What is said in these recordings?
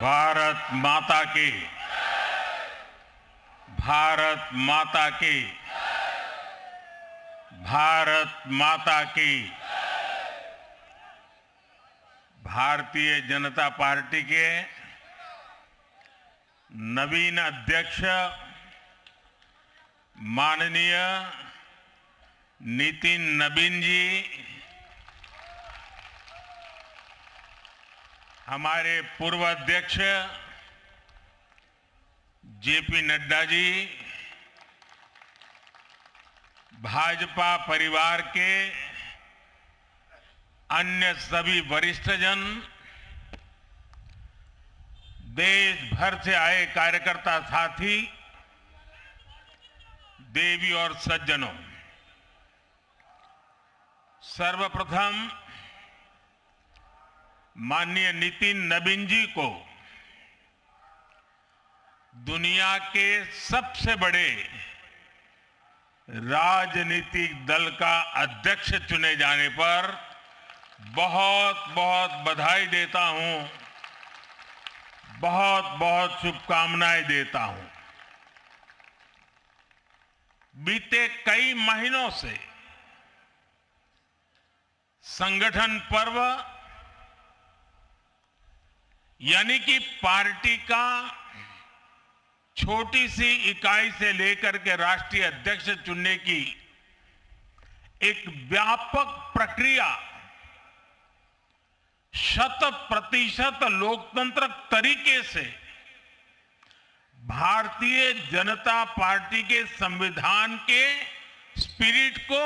भारत माता की, भारत माता की, भारत माता की। भारतीय जनता पार्टी के नवीन अध्यक्ष माननीय नितिन नबीन जी, हमारे पूर्व अध्यक्ष जेपी नड्डा जी, भाजपा परिवार के अन्य सभी वरिष्ठजन, देश भर से आए कार्यकर्ता साथी, देवी और सज्जनों, सर्वप्रथम माननीय नितिन नबीन जी को दुनिया के सबसे बड़े राजनीतिक दल का अध्यक्ष चुने जाने पर बहुत बहुत बधाई देता हूं, बहुत बहुत शुभकामनाएं देता हूं। बीते कई महीनों से संगठन पर्व यानी कि पार्टी का छोटी सी इकाई से लेकर के राष्ट्रीय अध्यक्ष चुनने की एक व्यापक प्रक्रिया 100% लोकतंत्र तरीके से भारतीय जनता पार्टी के संविधान के स्पिरिट को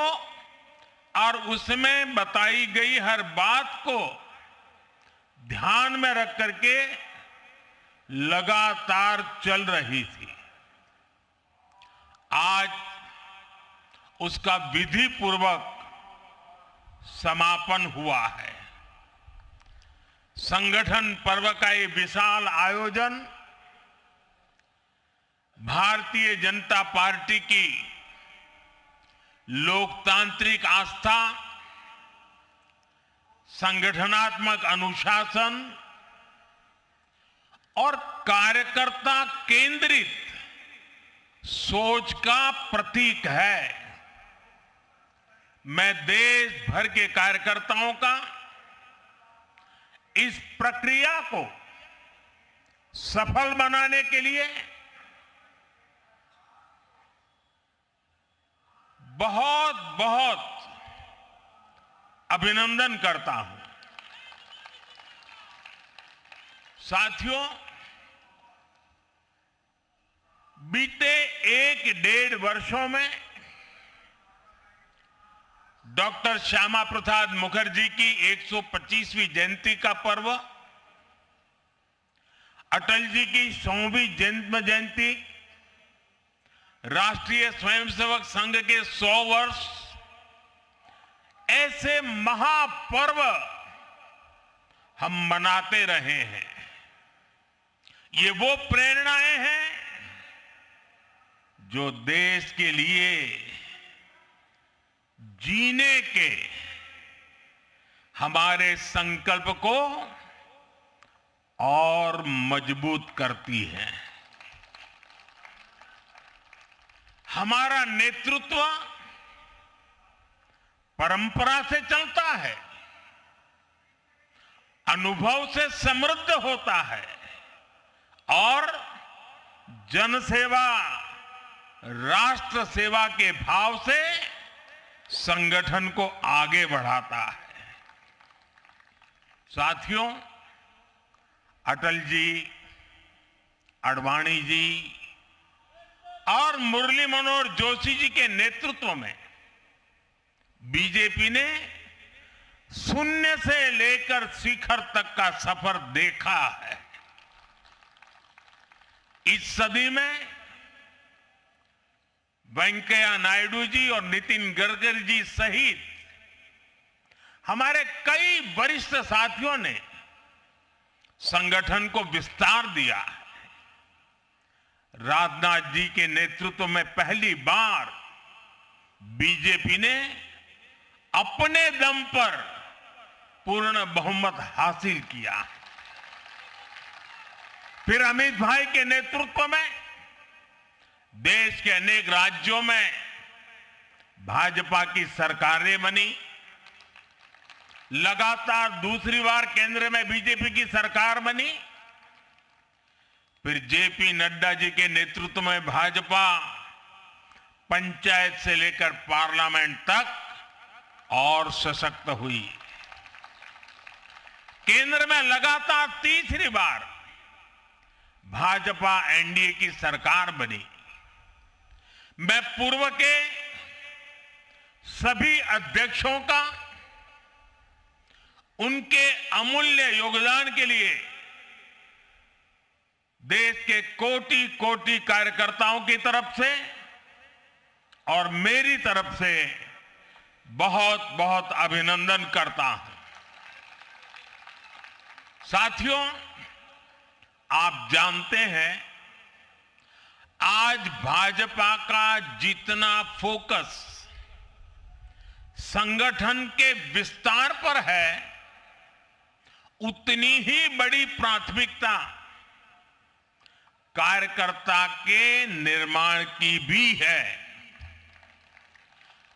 और उसमें बताई गई हर बात को ध्यान में रख करके लगातार चल रही थी। आज उसका विधि पूर्वक समापन हुआ है। संगठन पर्व का ये विशाल आयोजन भारतीय जनता पार्टी की लोकतांत्रिक आस्था, संगठनात्मक अनुशासन और कार्यकर्ता केंद्रित सोच का प्रतीक है। मैं देश भर के कार्यकर्ताओं का इस प्रक्रिया को सफल बनाने के लिए बहुत बहुत अभिनंदन करता हूं। साथियों, बीते 1-1.5 वर्षों में डॉक्टर श्यामा प्रसाद मुखर्जी की 125वीं जयंती का पर्व, अटल जी की 100वीं जन्म जयंती, राष्ट्रीय स्वयंसेवक संघ के 100 वर्ष, ऐसे महापर्व हम मनाते रहे हैं। ये वो प्रेरणाएं हैं जो देश के लिए जीने के हमारे संकल्प को और मजबूत करती हैं। हमारा नेतृत्व परंपरा से चलता है, अनुभव से समृद्ध होता है और जनसेवा, राष्ट्र सेवा के भाव से संगठन को आगे बढ़ाता है। साथियों, अटल जी, आडवाणी जी और मुरली मनोहर जोशी जी के नेतृत्व में बीजेपी ने शून्य से लेकर शिखर तक का सफर देखा है। इस सदी में वेंकैया नायडू जी और नितिन गडकरी जी सहित हमारे कई वरिष्ठ साथियों ने संगठन को विस्तार दिया है। राजनाथ जी के नेतृत्व में पहली बार बीजेपी ने अपने दम पर पूर्ण बहुमत हासिल किया। फिर अमित भाई के नेतृत्व में देश के अनेक राज्यों में भाजपा की सरकारें बनी। लगातार दूसरी बार केंद्र में बीजेपी की सरकार बनी। फिर जेपी नड्डा जी के नेतृत्व में भाजपा पंचायत से लेकर पार्लियामेंट तक और सशक्त हुई। केंद्र में लगातार तीसरी बार भाजपा एनडीए की सरकार बनी। मैं पूर्व के सभी अध्यक्षों का उनके अमूल्य योगदान के लिए देश के कोटि कोटि कार्यकर्ताओं की तरफ से और मेरी तरफ से बहुत बहुत अभिनंदन करता हूं। साथियों, आप जानते हैं आज भाजपा का जितना फोकस संगठन के विस्तार पर है, उतनी ही बड़ी प्राथमिकता कार्यकर्ता के निर्माण की भी है।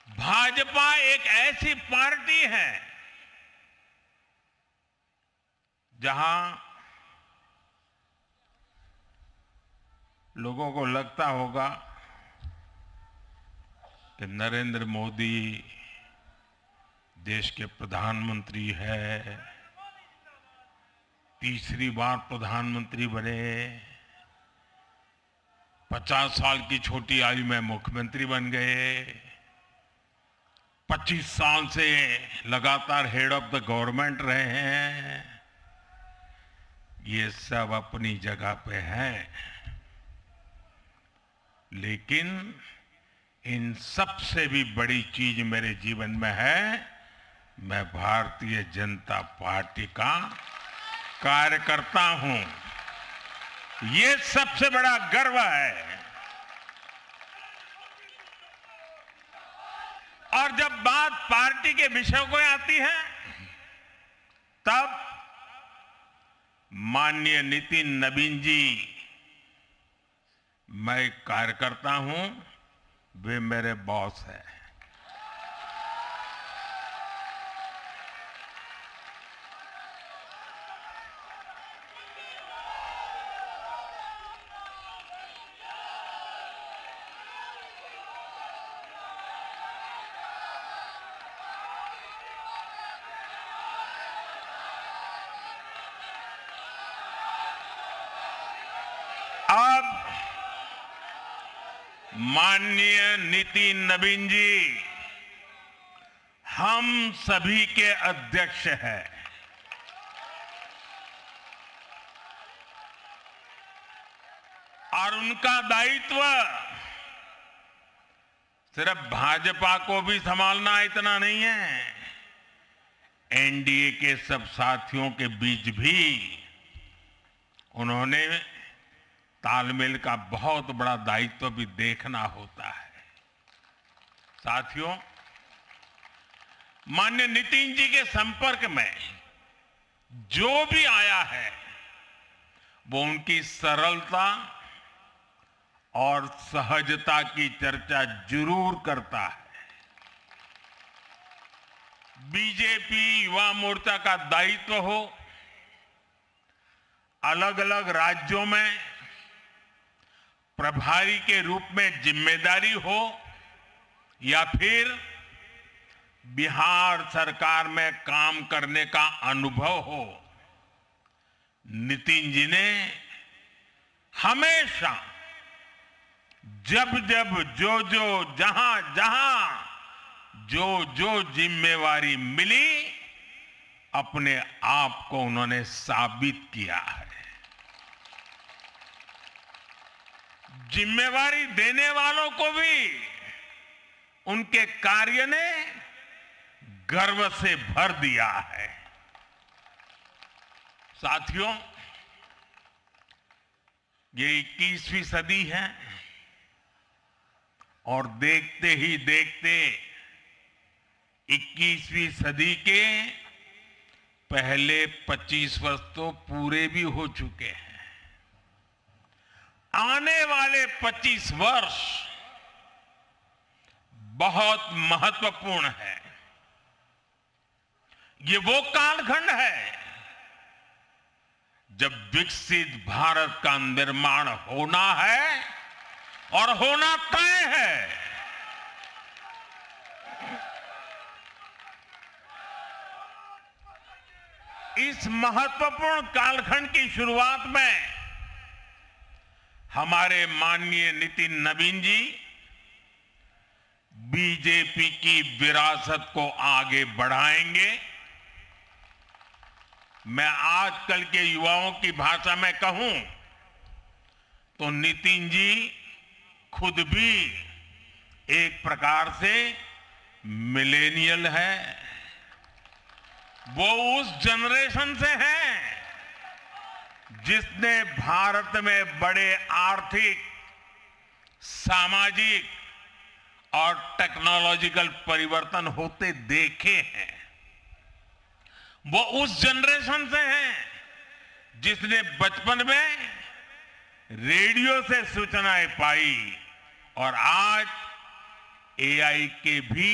भाजपा एक ऐसी पार्टी है जहां लोगों को लगता होगा कि नरेंद्र मोदी देश के प्रधानमंत्री है, तीसरी बार प्रधानमंत्री बने, 50 साल की छोटी आयु में मुख्यमंत्री बन गए, 25 साल से लगातार हेड ऑफ द गवर्नमेंट रहे हैं। ये सब अपनी जगह पे है, लेकिन इन सबसे भी बड़ी चीज मेरे जीवन में है, मैं भारतीय जनता पार्टी का कार्यकर्ता हूं। ये सबसे बड़ा गर्व है। और जब बात पार्टी के विषयों को आती है, तब माननीय नितिन नवीन जी, मैं एक कार्यकर्ता हूं, वे मेरे बॉस हैं। अब माननीय नितिन नवीन जी हम सभी के अध्यक्ष हैं। और उनका दायित्व सिर्फ भाजपा को भी संभालना इतना नहीं है, एनडीए के सब साथियों के बीच भी उन्होंने तालमेल का बहुत बड़ा दायित्व भी देखना होता है। साथियों, माननीय नितिन जी के संपर्क में जो भी आया है, वो उनकी सरलता और सहजता की चर्चा जरूर करता है। बीजेपी युवा मोर्चा का दायित्व हो, अलग अलग राज्यों में प्रभारी के रूप में जिम्मेदारी हो, या फिर बिहार सरकार में काम करने का अनुभव हो, नितिन जी ने हमेशा जब जब जो जहां जहां जो जिम्मेवारी मिली, अपने आप को उन्होंने साबित किया है। जिम्मेवारी देने वालों को भी उनके कार्य ने गर्व से भर दिया है। साथियों, ये 21वीं सदी है और देखते ही देखते 21वीं सदी के पहले 25 वर्ष तो पूरे भी हो चुके हैं। आने वाले 25 वर्ष बहुत महत्वपूर्ण है। ये वो कालखंड है जब विकसित भारत का निर्माण होना है और होना तय है। इस महत्वपूर्ण कालखंड की शुरुआत में हमारे माननीय नितिन नवीन जी बीजेपी की विरासत को आगे बढ़ाएंगे। मैं आजकल के युवाओं की भाषा में कहूं तो नितिन जी खुद भी एक प्रकार से मिलेनियल है। वो उस जनरेशन से हैं जिसने भारत में बड़े आर्थिक, सामाजिक और टेक्नोलॉजिकल परिवर्तन होते देखे हैं। वो उस जनरेशन से हैं जिसने बचपन में रेडियो से सूचनाएं पाई और आज एआई के भी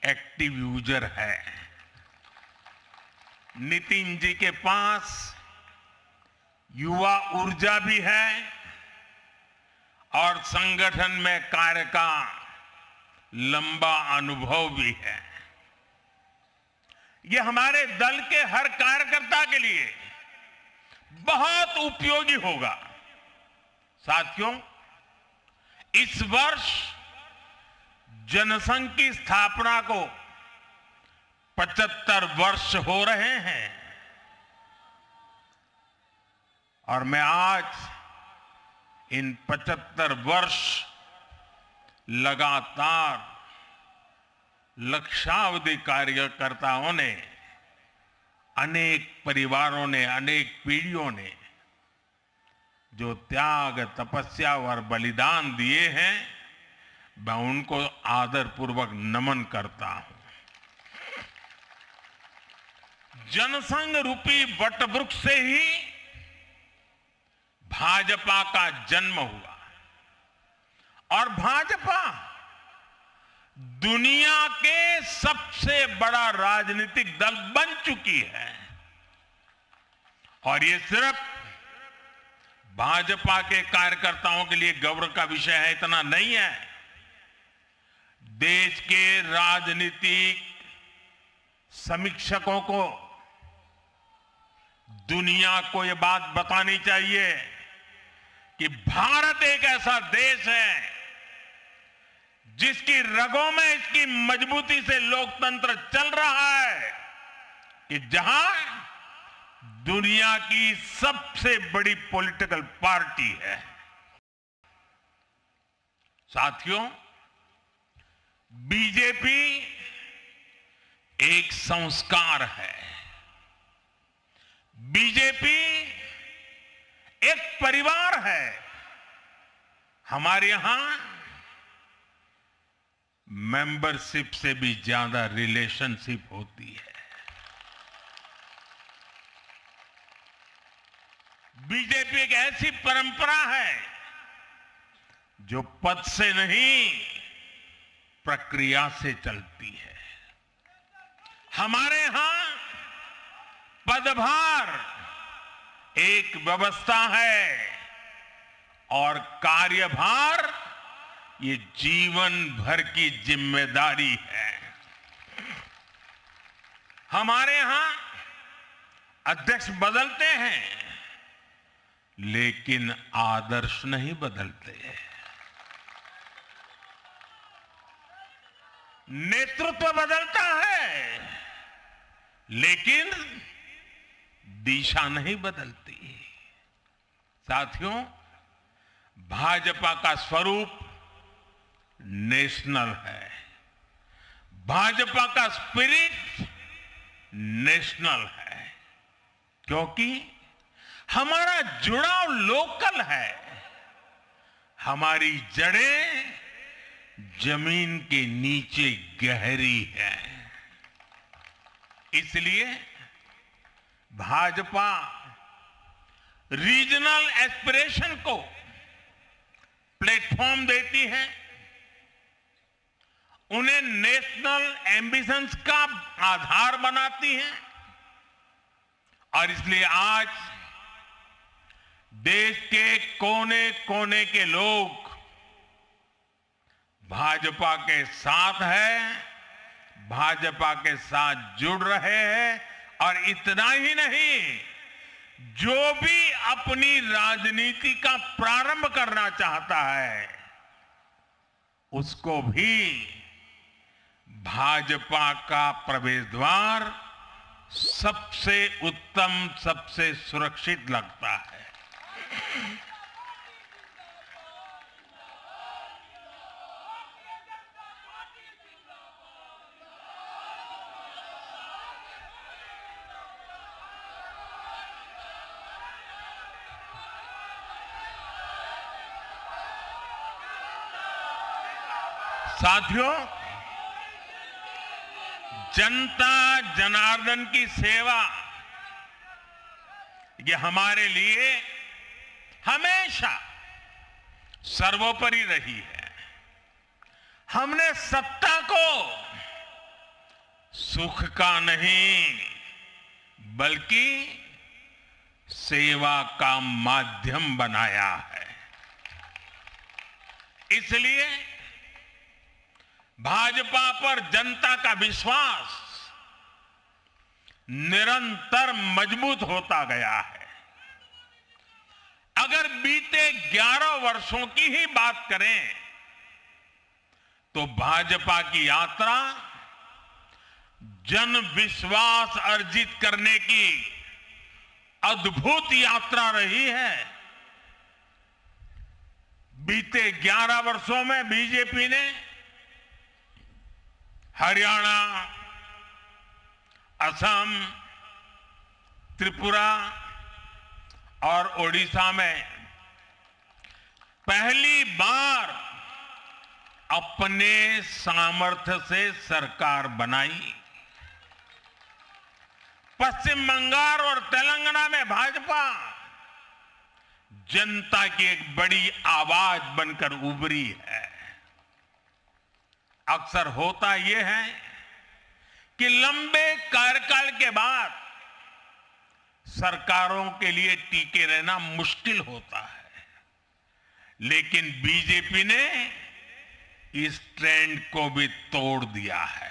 एक्टिव यूजर है। नितिन जी के पास युवा ऊर्जा भी है और संगठन में कार्य का लंबा अनुभव भी है। ये हमारे दल के हर कार्यकर्ता के लिए बहुत उपयोगी होगा। साथियों, इस वर्ष जनसंघ की स्थापना को 75 वर्ष हो रहे हैं और मैं आज इन 75 वर्ष लगातार लक्षावधि कार्यकर्ताओं ने, अनेक परिवारों ने, अनेक पीढ़ियों ने जो त्याग, तपस्या और बलिदान दिए हैं, मैं उनको आदरपूर्वक नमन करता हूं। जनसंघ रूपी वटवृक्ष से ही भाजपा का जन्म हुआ और भाजपा दुनिया के सबसे बड़ा राजनीतिक दल बन चुकी है। और ये सिर्फ भाजपा के कार्यकर्ताओं के लिए गौरव का विषय है, इतना नहीं है। देश के राजनीतिक समीक्षकों को, दुनिया को यह बात बतानी चाहिए कि भारत एक ऐसा देश है जिसकी रगों में इसकी मजबूती से लोकतंत्र चल रहा है, कि जहां दुनिया की सबसे बड़ी पॉलिटिकल पार्टी है। साथियों, बीजेपी एक संस्कार है। बीजेपी एक परिवार है। हमारे यहां मेंबरशिप से भी ज्यादा रिलेशनशिप होती है। बीजेपी एक ऐसी परंपरा है जो पद से नहीं, प्रक्रिया से चलती है। हमारे यहां पदभार एक व्यवस्था है और कार्यभार ये जीवन भर की जिम्मेदारी है। हमारे यहां अध्यक्ष बदलते हैं लेकिन आदर्श नहीं बदलते। नेतृत्व बदलता है लेकिन दिशा नहीं बदलती। साथियों, भाजपा का स्वरूप नेशनल है। भाजपा का स्पिरिट नेशनल है, क्योंकि हमारा जुड़ाव लोकल है। हमारी जड़ें जमीन के नीचे गहरी है। इसलिए भाजपा रीजनल एस्पिरेशन को प्लेटफॉर्म देती है, उन्हें नेशनल एम्बिशंस का आधार बनाती है। और इसलिए आज देश के कोने कोने के लोग भाजपा के साथ हैं, भाजपा के साथ जुड़ रहे हैं। और इतना ही नहीं, जो भी अपनी राजनीति का प्रारंभ करना चाहता है, उसको भी भाजपा का प्रवेश द्वार सबसे उत्तम, सबसे सुरक्षित लगता है। साथियों, जनता जनार्दन की सेवा ये हमारे लिए हमेशा सर्वोपरि रही है। हमने सत्ता को सुख का नहीं बल्कि सेवा का माध्यम बनाया है। इसलिए भाजपा पर जनता का विश्वास निरंतर मजबूत होता गया है। अगर बीते 11 वर्षों की ही बात करें तो भाजपा की यात्रा जन विश्वास अर्जित करने की अद्भुत यात्रा रही है। बीते 11 वर्षों में बीजेपी ने हरियाणा, असम, त्रिपुरा और ओडिशा में पहली बार अपने सामर्थ्य से सरकार बनाई। पश्चिम बंगाल और तेलंगाना में भाजपा जनता की एक बड़ी आवाज बनकर उभरी है। अक्सर होता यह है कि लंबे कार्यकाल के बाद सरकारों के लिए टिके रहना मुश्किल होता है, लेकिन बीजेपी ने इस ट्रेंड को भी तोड़ दिया है।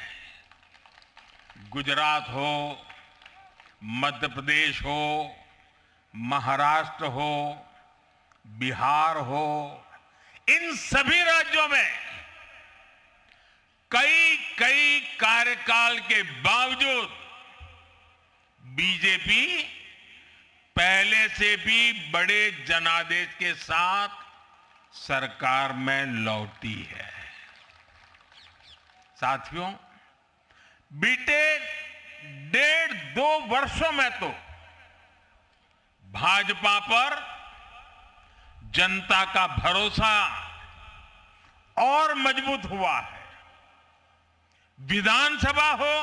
गुजरात हो, मध्य प्रदेश हो, महाराष्ट्र हो, बिहार हो, इन सभी राज्यों में कई कार्यकाल के बावजूद बीजेपी पहले से भी बड़े जनादेश के साथ सरकार में लौटी है। साथियों, बीते 1.5-2 वर्षों में तो भाजपा पर जनता का भरोसा और मजबूत हुआ है। विधानसभा हो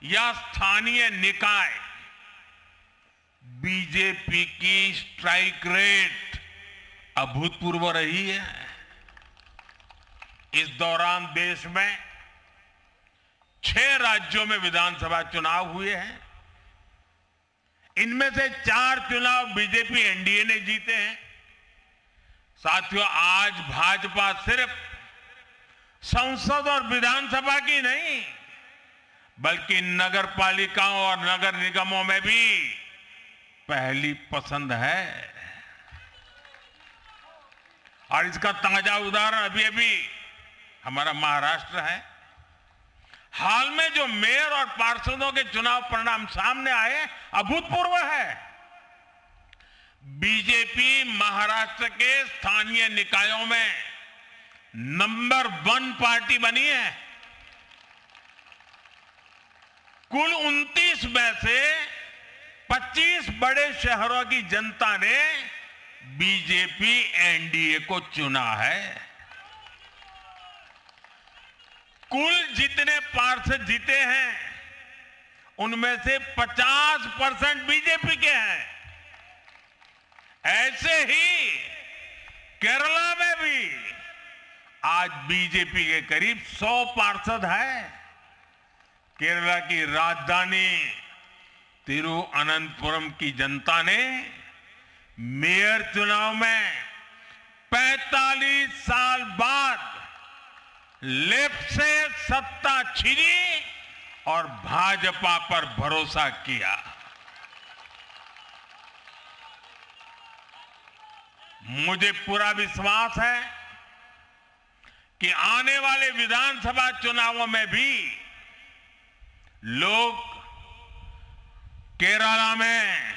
या स्थानीय निकाय, बीजेपी की स्ट्राइक रेट अभूतपूर्व रही है। इस दौरान देश में 6 राज्यों में विधानसभा चुनाव हुए हैं। इनमें से 4 चुनाव बीजेपी एनडीए ने जीते हैं। साथियों, आज भाजपा सिर्फ संसद और विधानसभा की नहीं बल्कि नगर पालिकाओं और नगर निगमों में भी पहली पसंद है। और इसका ताजा उदाहरण अभी अभी हमारा महाराष्ट्र है। हाल में जो मेयर और पार्षदों के चुनाव परिणाम सामने आए, अभूतपूर्व है। बीजेपी महाराष्ट्र के स्थानीय निकायों में नंबर 1 पार्टी बनी है। कुल 29 में से 25 बड़े शहरों की जनता ने बीजेपी एनडीए को चुना है। कुल जितने पार्षद जीते हैं उनमें से 50% बीजेपी के हैं। ऐसे ही केरला में भी आज बीजेपी के करीब 100 पार्षद हैं। केरला की राजधानी तिरुअनंतपुरम की जनता ने मेयर चुनाव में 45 साल बाद लेफ्ट से सत्ता छीनी और भाजपा पर भरोसा किया। मुझे पूरा विश्वास है कि आने वाले विधानसभा चुनावों में भी लोग केरला में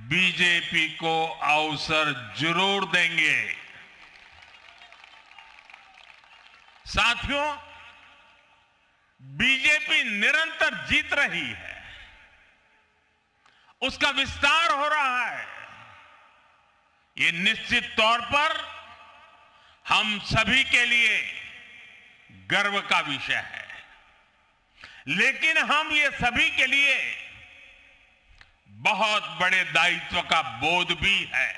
बीजेपी को अवसर जरूर देंगे। साथियों, बीजेपी निरंतर जीत रही है, उसका विस्तार हो रहा है। ये निश्चित तौर पर हम सभी के लिए गर्व का विषय है, लेकिन हम ये सभी के लिए बहुत बड़े दायित्व का बोध भी है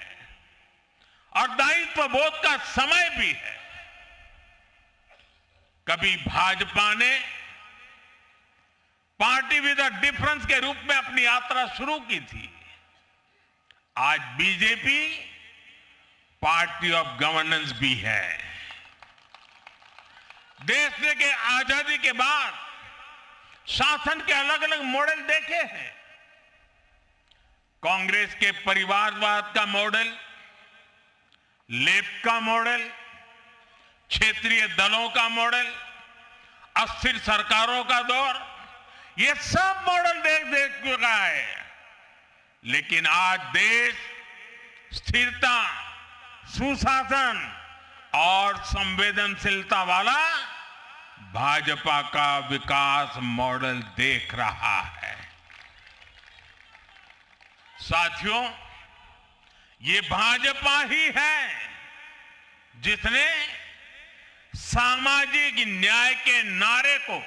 और दायित्व बोध का समय भी है। कभी भाजपा ने पार्टी विद अ डिफरेंस के रूप में अपनी यात्रा शुरू की थी। आज बीजेपी पार्टी ऑफ गवर्नेंस भी है। देश के आजादी के बाद शासन के अलग अलग मॉडल देखे हैं। कांग्रेस के परिवारवाद का मॉडल, लेफ्ट का मॉडल, क्षेत्रीय दलों का मॉडल, अस्थिर सरकारों का दौर, ये सब मॉडल देख चुका है। लेकिन आज देश स्थिरता, सुशासन और संवेदनशीलता वाला भाजपा का विकास मॉडल देख रहा है। साथियों, ये भाजपा ही है जिसने सामाजिक न्याय के नारे को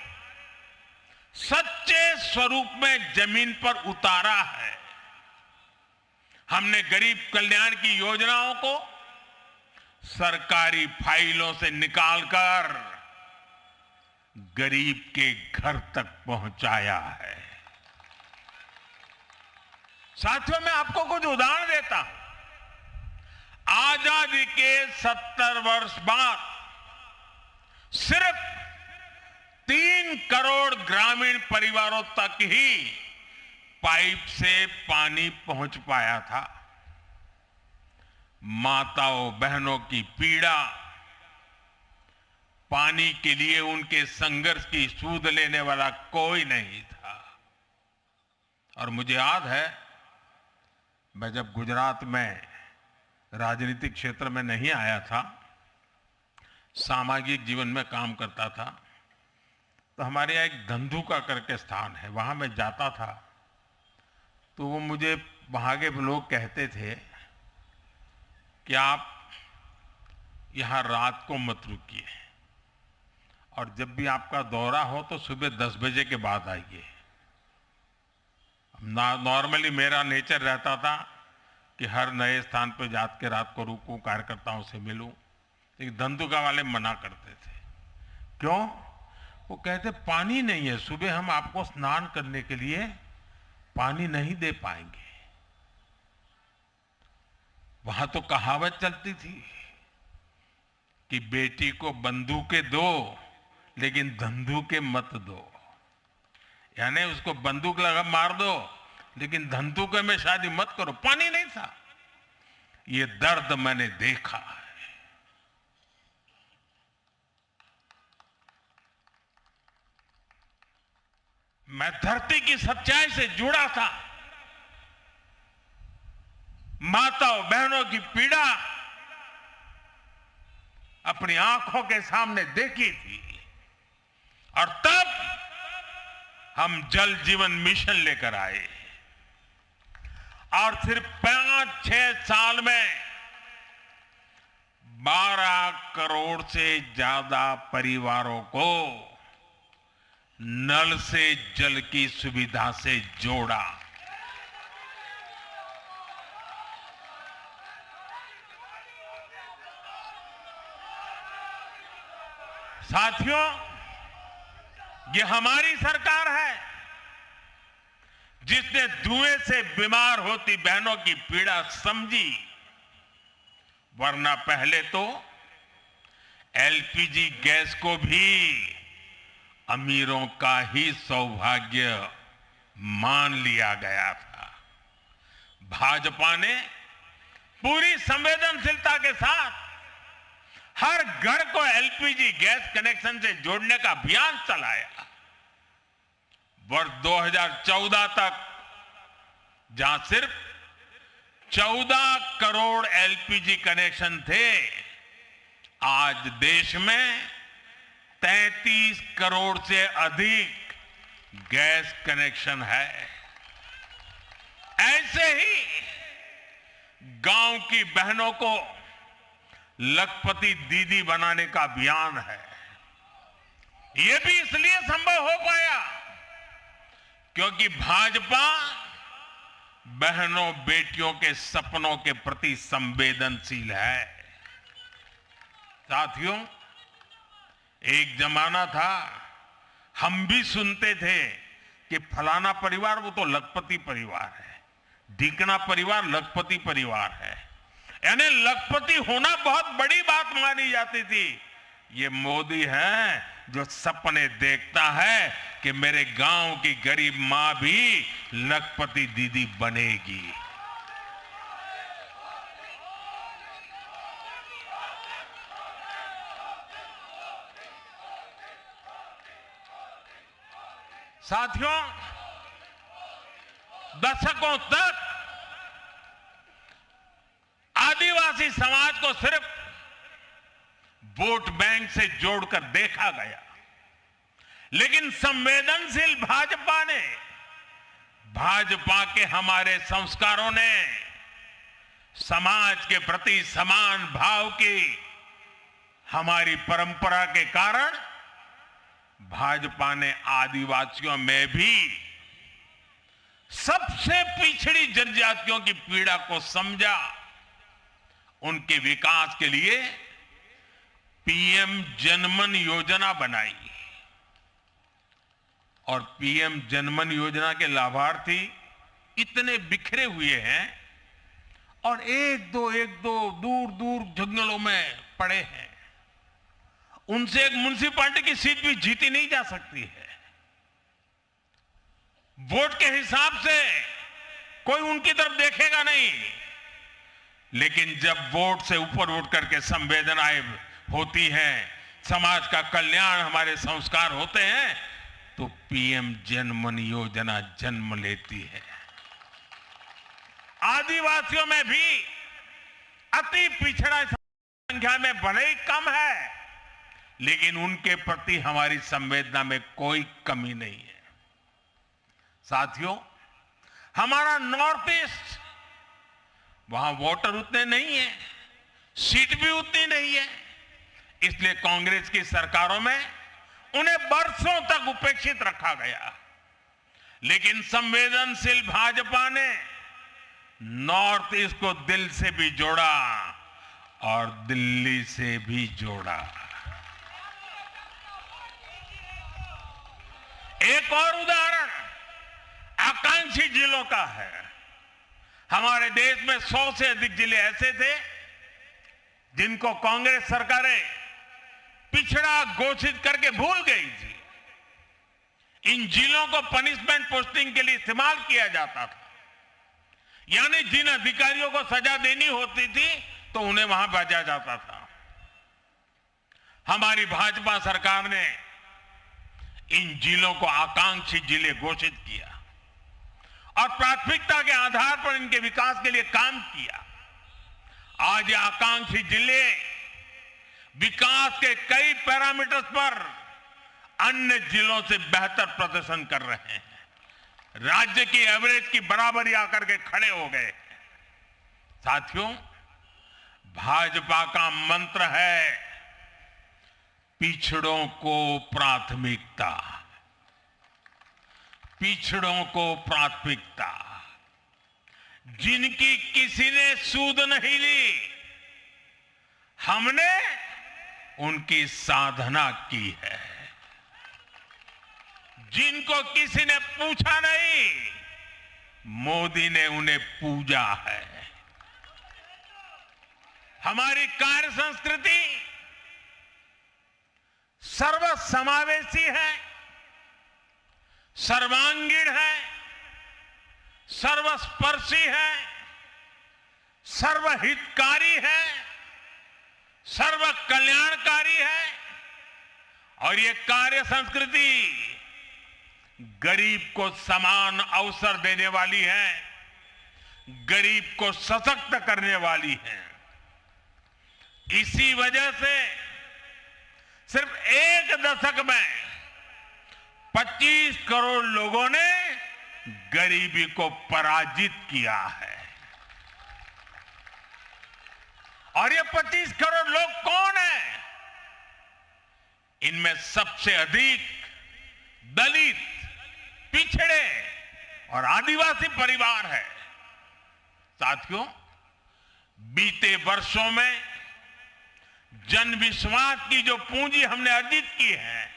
सच्चे स्वरूप में जमीन पर उतारा है। हमने गरीब कल्याण की योजनाओं को सरकारी फाइलों से निकालकर गरीब के घर तक पहुंचाया है। साथियों, मैं आपको कुछ उदाहरण देता हूं। आजादी के 70 वर्ष बाद सिर्फ 3 करोड़ ग्रामीण परिवारों तक ही पाइप से पानी पहुंच पाया था। माताओं बहनों की पीड़ा, पानी के लिए उनके संघर्ष की सूध लेने वाला कोई नहीं था। और मुझे याद है, मैं जब गुजरात में राजनीतिक क्षेत्र में नहीं आया था, सामाजिक जीवन में काम करता था, तो हमारे यहाँ एक धंधुका करके स्थान है, वहां मैं जाता था तो वो मुझे वहां के लोग कहते थे कि आप यहाँ रात को मत रुकिए और जब भी आपका दौरा हो तो सुबह 10 बजे के बाद आइए। नॉर्मली मेरा नेचर रहता था कि हर नए स्थान पर जाकर रात को रुकूं, कार्यकर्ताओं से मिलूं, लेकिन धंधुका वाले मना करते थे। क्यों? वो कहते पानी नहीं है, सुबह हम आपको स्नान करने के लिए पानी नहीं दे पाएंगे। वहां तो कहावत चलती थी कि बेटी को बंदूकें दो लेकिन धंधुके मत दो, यानी उसको बंदूक लगा मार दो लेकिन धंधुके में शादी मत करो। पानी नहीं था। ये दर्द मैंने देखा है। मैं धरती की सच्चाई से जुड़ा था। माताओं बहनों की पीड़ा अपनी आंखों के सामने देखी थी और तब हम जल जीवन मिशन लेकर आए और सिर्फ 5-6 साल में 12 करोड़ से ज्यादा परिवारों को नल से जल की सुविधा से जोड़ा। साथियों, ये हमारी सरकार है जिसने धुएं से बीमार होती बहनों की पीड़ा समझी, वरना पहले तो एलपीजी गैस को भी अमीरों का ही सौभाग्य मान लिया गया था। भाजपा ने पूरी संवेदनशीलता के साथ हर घर को एलपीजी गैस कनेक्शन से जोड़ने का अभियान चलाया। वर्ष 2014 तक जहां सिर्फ 14 करोड़ एलपीजी कनेक्शन थे, आज देश में 33 करोड़ से अधिक गैस कनेक्शन है। ऐसे ही गांव की बहनों को लखपति दीदी बनाने का अभियान है। यह भी इसलिए संभव हो पाया क्योंकि भाजपा बहनों बेटियों के सपनों के प्रति संवेदनशील है। साथियों, एक जमाना था हम भी सुनते थे कि फलाना परिवार वो तो लखपति परिवार है, ढीकना परिवार लखपति परिवार है, यानी लखपति होना बहुत बड़ी बात मानी जाती थी। ये मोदी है जो सपने देखता है कि मेरे गांव की गरीब मां भी लखपति दीदी बनेगी। साथियों, दशकों तक आदिवासी समाज को सिर्फ वोट बैंक से जोड़कर देखा गया, लेकिन संवेदनशील भाजपा ने, भाजपा के हमारे संस्कारों ने समाज के प्रति समान भाव की हमारी परंपरा के कारण भाजपा ने आदिवासियों में भी सबसे पिछड़ी जनजातियों की पीड़ा को समझा। उनके विकास के लिए पीएम जनमन योजना बनाई और पीएम जनमन योजना के लाभार्थी इतने बिखरे हुए हैं और एक दो दूर दूर जंगलों में पड़े हैं। उनसे एक म्युनिसिपैलिटी की सीट भी जीती नहीं जा सकती है। वोट के हिसाब से कोई उनकी तरफ देखेगा नहीं, लेकिन जब वोट से ऊपर उठ करके संवेदनाएं होती हैं, समाज का कल्याण हमारे संस्कार होते हैं, तो पीएम जनमन योजना जन्म लेती है। आदिवासियों में भी अति पिछड़ा संख्या में भले ही कम है, लेकिन उनके प्रति हमारी संवेदना में कोई कमी नहीं है। साथियों, हमारा नॉर्थ ईस्ट, वहां वोटर उतने नहीं है, सीट भी उतनी नहीं है, इसलिए कांग्रेस की सरकारों में उन्हें बरसों तक उपेक्षित रखा गया। लेकिन संवेदनशील भाजपा ने नॉर्थ ईस्ट को दिल से भी जोड़ा और दिल्ली से भी जोड़ा। एक और उदाहरण आकांक्षी जिलों का है। हमारे देश में 100 से अधिक जिले ऐसे थे जिनको कांग्रेस सरकारें पिछड़ा घोषित करके भूल गई थी। इन जिलों को पनिशमेंट पोस्टिंग के लिए इस्तेमाल किया जाता था, यानी जिन अधिकारियों को सजा देनी होती थी तो उन्हें वहां भेजा जाता था। हमारी भाजपा सरकार ने इन जिलों को आकांक्षी जिले घोषित किया और प्राथमिकता के आधार पर इनके विकास के लिए काम किया। आज ये आकांक्षी जिले विकास के कई पैरामीटर्स पर अन्य जिलों से बेहतर प्रदर्शन कर रहे हैं, राज्य की एवरेज की बराबरी आकर के खड़े हो गए। साथियों, भाजपा का मंत्र है पिछड़ों को प्राथमिकता, पिछड़ों को प्राथमिकता। जिनकी किसी ने सूद नहीं ली, हमने उनकी साधना की है। जिनको किसी ने पूछा नहीं, मोदी ने उन्हें पूजा है। हमारी कार्य संस्कृति सर्वसमावेशी है, सर्वांगीण है, सर्वस्पर्शी है, सर्वहितकारी है, सर्व कल्याणकारी है। और ये कार्य संस्कृति गरीब को समान अवसर देने वाली है, गरीब को सशक्त करने वाली है। इसी वजह से सिर्फ एक दशक में 25 करोड़ लोगों ने गरीबी को पराजित किया है। और ये 25 करोड़ लोग कौन हैं? इनमें सबसे अधिक दलित, पिछड़े और आदिवासी परिवार है। साथियों, बीते वर्षों में जन विश्वास की जो पूंजी हमने अर्जित की है,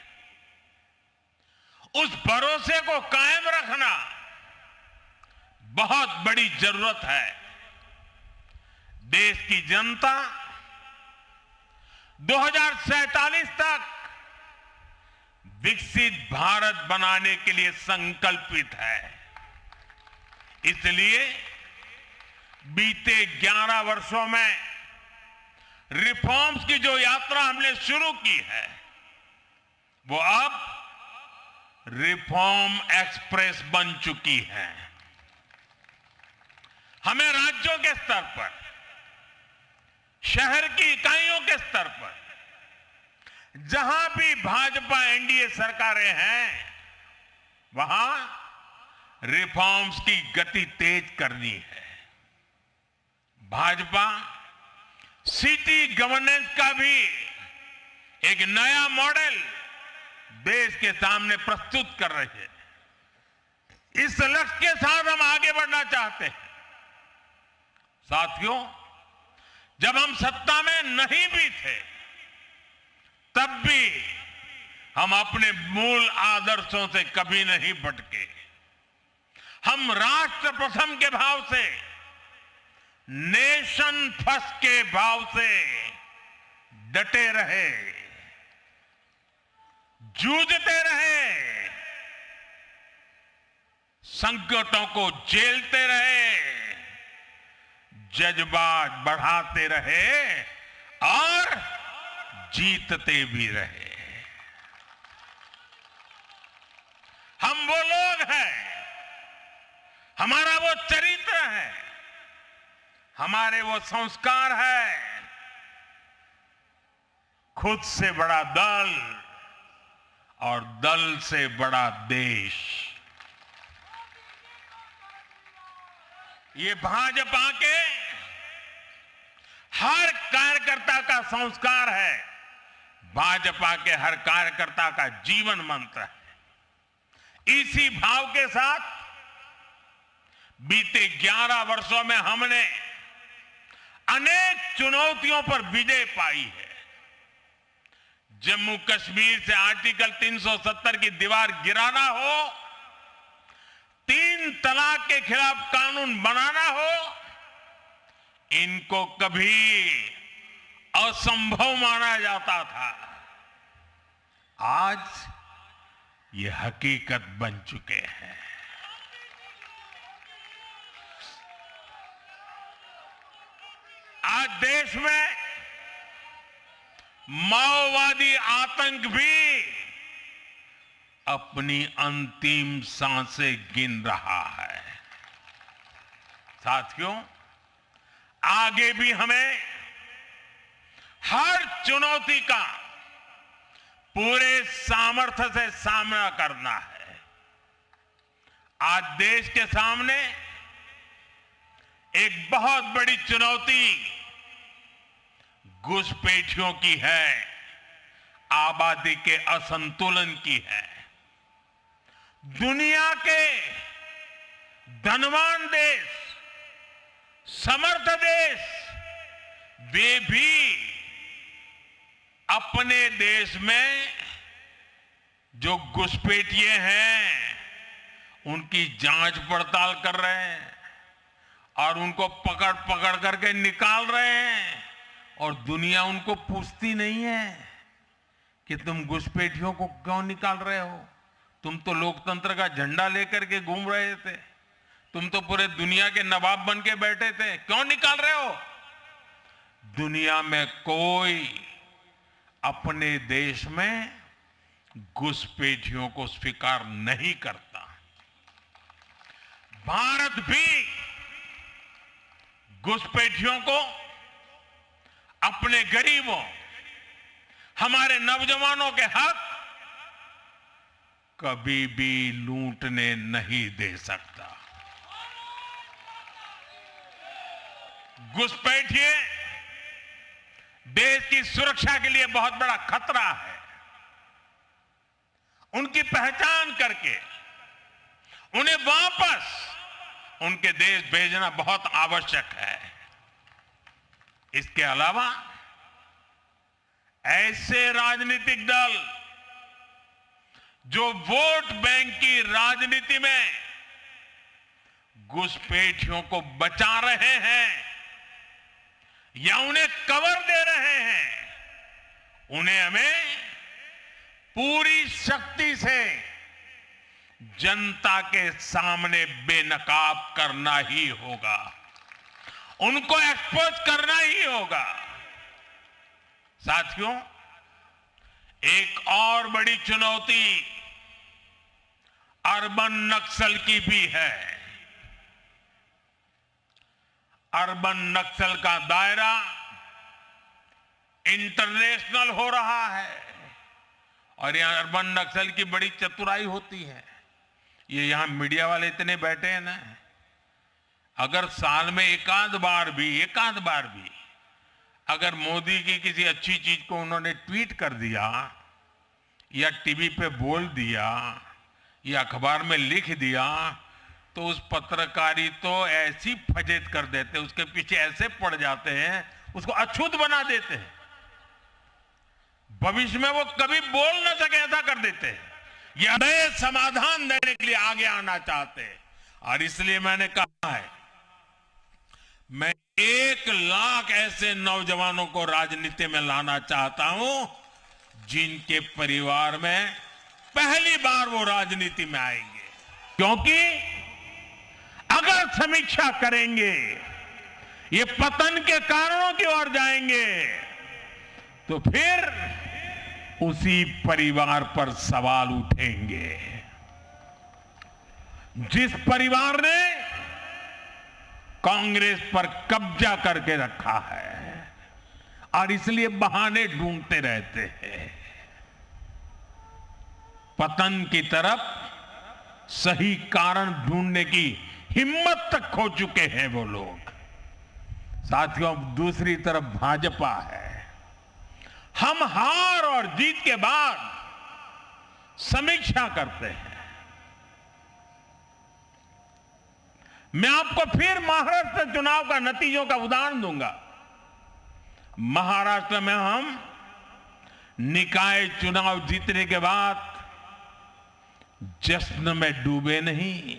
उस भरोसे को कायम रखना बहुत बड़ी जरूरत है। देश की जनता 2047 तक विकसित भारत बनाने के लिए संकल्पित है। इसलिए बीते 11 वर्षों में रिफॉर्म्स की जो यात्रा हमने शुरू की है, वो अब रिफॉर्म एक्सप्रेस बन चुकी है। हमें राज्यों के स्तर पर, शहर की इकाइयों के स्तर पर, जहां भी भाजपा एनडीए सरकारें हैं, वहां रिफॉर्म्स की गति तेज करनी है। भाजपा सिटी गवर्नेंस का भी एक नया मॉडल देश के सामने प्रस्तुत कर रही है। इस लक्ष्य के साथ हम आगे बढ़ना चाहते हैं। साथियों, जब हम सत्ता में नहीं भी थे, तब भी हम अपने मूल आदर्शों से कभी नहीं भटके। हम राष्ट्र प्रथम के भाव से, नेशन फर्स्ट के भाव से डटे रहे, जूझते रहे, संकटों को झेलते रहे, जज्बात बढ़ाते रहे और जीतते भी रहे। हम वो लोग हैं, हमारा वो चरित्र है, हमारे वो संस्कार है। खुद से बड़ा दल और दल से बड़ा देश, ये भाजपा के हर कार्यकर्ता का संस्कार है, भाजपा के हर कार्यकर्ता का जीवन मंत्र है। इसी भाव के साथ बीते 11 वर्षों में हमने अनेक चुनौतियों पर विजय पाई है। जम्मू कश्मीर से आर्टिकल 370 की दीवार गिराना हो, 3 तलाक के खिलाफ कानून बनाना हो, इनको कभी असंभव माना जाता था। आज ये हकीकत बन चुके हैं। आज देश में माओवादी आतंक भी अपनी अंतिम सांसें गिन रहा है। साथियों, आगे भी हमें हर चुनौती का पूरे सामर्थ्य से सामना करना है। आज देश के सामने एक बहुत बड़ी चुनौती घुसपैठियों की है, आबादी के असंतुलन की है। दुनिया के धनवान देश, समर्थ देश, वे भी अपने अपने देश में जो घुसपैठिए हैं उनकी जांच पड़ताल कर रहे हैं और उनको पकड़ पकड़ करके निकाल रहे हैं, और दुनिया उनको पूछती नहीं है कि तुम घुसपैठियों को क्यों निकाल रहे हो। तुम तो लोकतंत्र का झंडा लेकर के घूम रहे थे, तुम तो पूरे दुनिया के नवाब बन के बैठे थे, क्यों निकाल रहे हो। दुनिया में कोई अपने देश में घुसपैठियों को स्वीकार नहीं करता। भारत भी घुसपैठियों को अपने गरीबों, हमारे नौजवानों के हक कभी भी लूटने नहीं दे सकता। घुसपैठिए देश की सुरक्षा के लिए बहुत बड़ा खतरा है। उनकी पहचान करके उन्हें वापस उनके देश भेजना बहुत आवश्यक है। इसके अलावा ऐसे राजनीतिक दल जो वोट बैंक की राजनीति में घुसपैठियों को बचा रहे हैं या उन्हें कवर दे रहे हैं, उन्हें हमें पूरी शक्ति से जनता के सामने बेनकाब करना ही होगा, उनको एक्सपोज करना ही होगा। साथियों, एक और बड़ी चुनौती अर्बन नक्सल की भी है। अर्बन नक्सल का दायरा इंटरनेशनल हो रहा है और यहां अर्बन नक्सल की बड़ी चतुराई होती है। ये यहां मीडिया वाले इतने बैठे हैं ना, अगर साल में एकाध बार भी अगर मोदी की किसी अच्छी चीज को उन्होंने ट्वीट कर दिया या टीवी पे बोल दिया या अखबार में लिख दिया तो उस पत्रकारी तो ऐसी फजेत कर देते, उसके पीछे ऐसे पड़ जाते हैं, उसको अछूत बना देते हैं, भविष्य में वो कभी बोल ना सके ऐसा कर देते हैं। ये नए समाधान देने के लिए आगे आना चाहते हैं और इसलिए मैंने कहा है मैं 1 लाख ऐसे नौजवानों को राजनीति में लाना चाहता हूं जिनके परिवार में पहली बार वो राजनीति में आएंगे, क्योंकि अगर समीक्षा करेंगे, ये पतन के कारणों की ओर जाएंगे तो फिर उसी परिवार पर सवाल उठेंगे। जिस परिवार ने कांग्रेस पर कब्जा करके रखा है और इसलिए बहाने ढूंढते रहते हैं, पतन की तरफ सही कारण ढूंढने की हिम्मत तक खो चुके हैं वो लोग। साथियों, दूसरी तरफ भाजपा है। हम हार और जीत के बाद समीक्षा करते हैं। मैं आपको फिर महाराष्ट्र चुनाव का नतीजों का उदाहरण दूंगा। महाराष्ट्र में हम निकाय चुनाव जीतने के बाद जश्न में डूबे नहीं,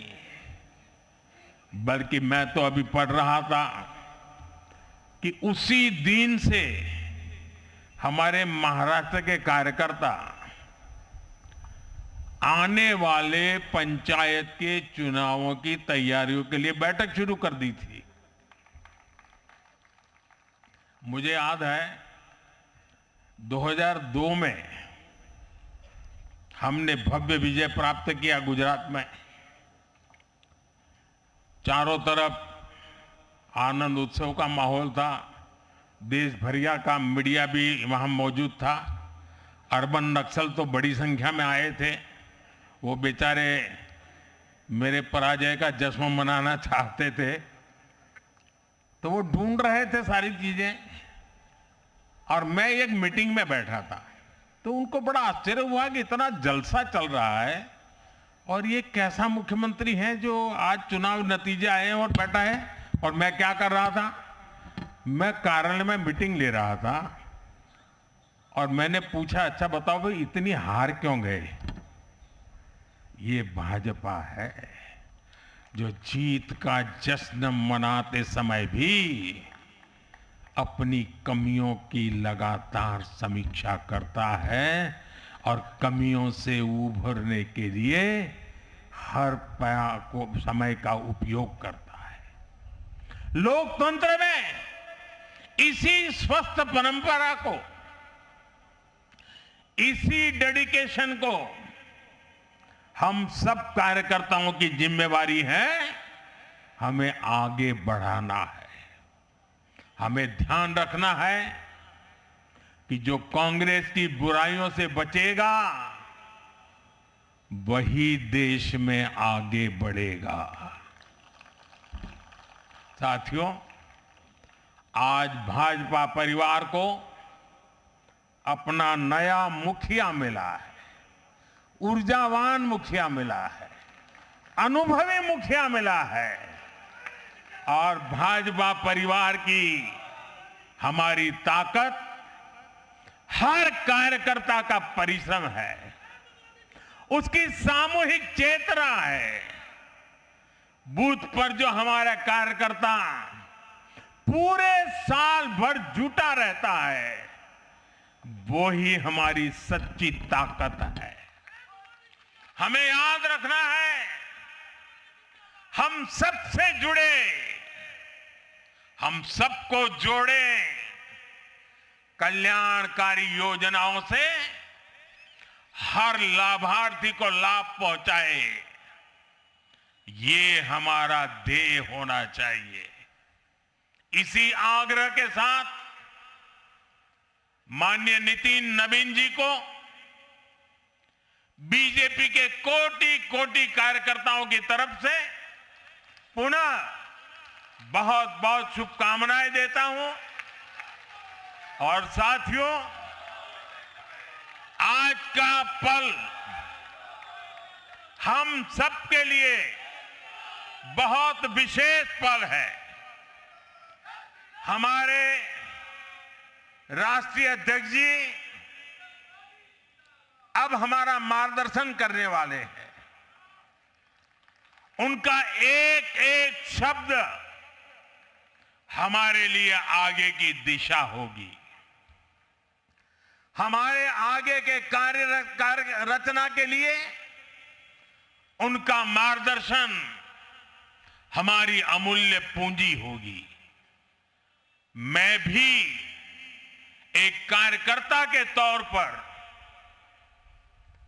बल्कि मैं तो अभी पढ़ रहा था कि उसी दिन से हमारे महाराष्ट्र के कार्यकर्ता आने वाले पंचायत के चुनावों की तैयारियों के लिए बैठक शुरू कर दी थी। मुझे याद है 2002 में हमने भव्य विजय प्राप्त किया गुजरात में। चारों तरफ आनंद उत्सव का माहौल था, देश भरिया का मीडिया भी वहां मौजूद था। अर्बन नक्सल तो बड़ी संख्या में आए थे। वो बेचारे मेरे पराजय का जश्न मनाना चाहते थे, तो वो ढूंढ रहे थे सारी चीजें, और मैं एक मीटिंग में बैठा था तो उनको बड़ा आश्चर्य हुआ कि इतना जलसा चल रहा है और ये कैसा मुख्यमंत्री है जो आज चुनाव नतीजे आए हैं और बैठा है। और मैं क्या कर रहा था, मैं कार्यालय में मीटिंग ले रहा था और मैंने पूछा, अच्छा बताओ भाई इतनी हार क्यों गए? ये भाजपा है जो जीत का जश्न मनाते समय भी अपनी कमियों की लगातार समीक्षा करता है और कमियों से उभरने के लिए हर समय का उपयोग करता है। लोकतंत्र में इसी स्वस्थ परंपरा को, इसी डेडिकेशन को हम सब कार्यकर्ताओं की जिम्मेवारी है, हमें आगे बढ़ाना है। हमें ध्यान रखना है कि जो कांग्रेस की बुराइयों से बचेगा वही देश में आगे बढ़ेगा। साथियों, आज भाजपा परिवार को अपना नया मुखिया मिला है, ऊर्जावान मुखिया मिला है, अनुभवी मुखिया मिला है और भाजपा परिवार की हमारी ताकत हर कार्यकर्ता का परिश्रम है, उसकी सामूहिक चेतना है। बूथ पर जो हमारा कार्यकर्ता पूरे साल भर जुटा रहता है, वो ही हमारी सच्ची ताकत है। हमें याद रखना है, हम सबसे जुड़े, हम सबको जोड़े, कल्याणकारी योजनाओं से हर लाभार्थी को लाभ पहुंचाए, ये हमारा ध्येय होना चाहिए। इसी आग्रह के साथ माननीय नितिन नवीन जी को बीजेपी के कोटि कोटि कार्यकर्ताओं की तरफ से पुनः बहुत बहुत शुभकामनाएं देता हूं। और साथियों, आज का पल हम सबके लिए बहुत विशेष पल है। हमारे राष्ट्रीय अध्यक्ष जी अब हमारा मार्गदर्शन करने वाले हैं। उनका एक एक शब्द हमारे लिए आगे की दिशा होगी। हमारे आगे के कार्य रचना के लिए उनका मार्गदर्शन हमारी अमूल्य पूंजी होगी। मैं भी एक कार्यकर्ता के तौर पर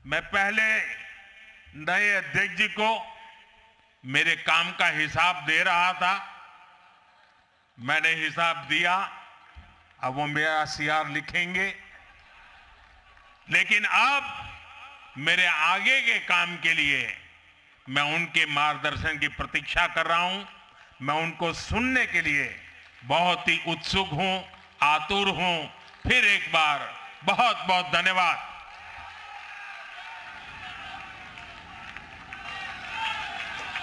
मैं पहले नए अध्यक्ष जी को मेरे काम का हिसाब दे रहा था, मैंने हिसाब दिया, अब वो मेरा सीआर लिखेंगे। लेकिन अब मेरे आगे के काम के लिए मैं उनके मार्गदर्शन की प्रतीक्षा कर रहा हूं। मैं उनको सुनने के लिए बहुत ही उत्सुक हूं, आतुर हूं। फिर एक बार बहुत बहुत धन्यवाद।